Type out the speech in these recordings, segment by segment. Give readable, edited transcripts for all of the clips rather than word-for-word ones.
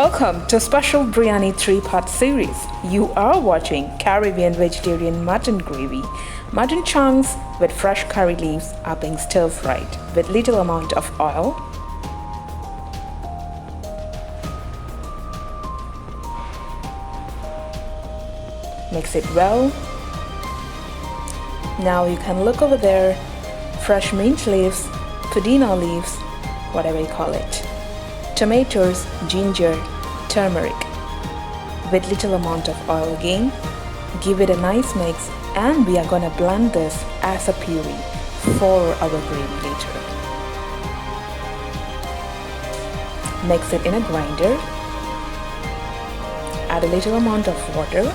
Welcome to special Briyani 3-part series. You are watching Caribbean vegetarian mutton gravy. Mutton chunks with fresh curry leaves are being stir-fried with little amount of oil. Mix it well. Now you can look over there, fresh mint leaves, pudina leaves, whatever you call it. Tomatoes, ginger, turmeric with little amount of oil again. Give it a nice mix and we are gonna blend this as a puree for our gravy later. Mix it in a grinder. Add a little amount of water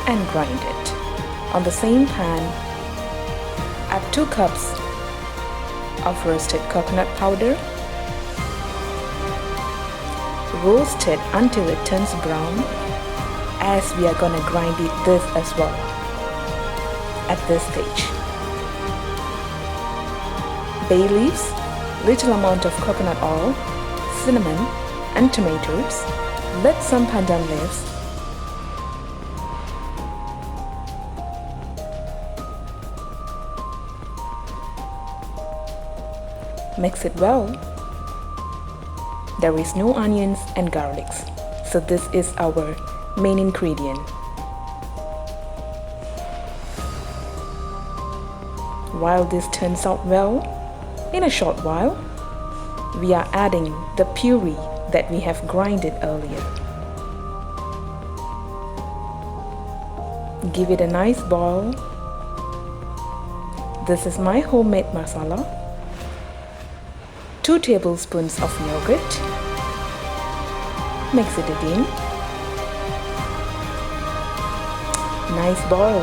and grind it. On the same pan, add 2 cups of roasted coconut powder. Roast it until it turns brown, as we are gonna grind this as well at this stage. Bay leaves, little amount of coconut oil, cinnamon and tomatoes with some pandan leaves. Mix it well. There is no onions and garlics, so this is our main ingredient. While this turns out well, in a short while, we are adding the puree that we have grinded earlier. Give it a nice boil. This is my homemade masala. 2 tablespoons of yogurt. Mix it again. Nice boil.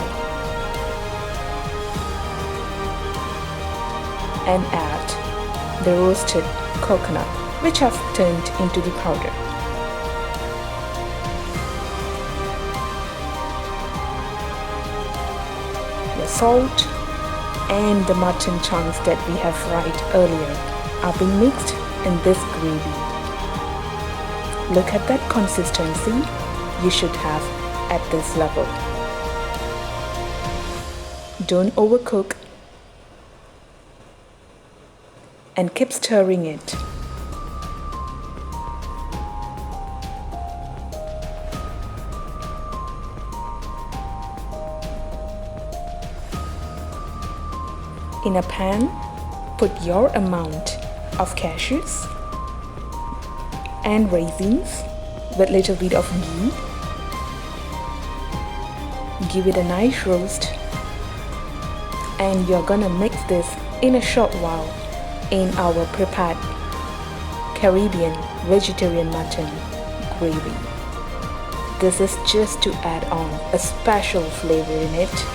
And add the roasted coconut, which have turned into the powder. The salt and the mutton chunks that we have fried earlier are being mixed in this gravy. Look at that consistency you should have at this level. Don't overcook and keep stirring it. In a pan, put your amount of cashews and raisins with little bit of ghee. Give it a nice roast and you're gonna mix this in a short while in our prepared Caribbean vegetarian mutton gravy. This is just to add on a special flavor in it.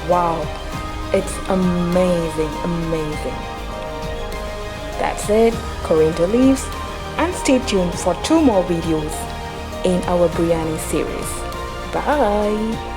Wow, it's amazing, amazing. That's it, coriander leaves, and stay tuned for 2 more videos in our Briyani series. Bye!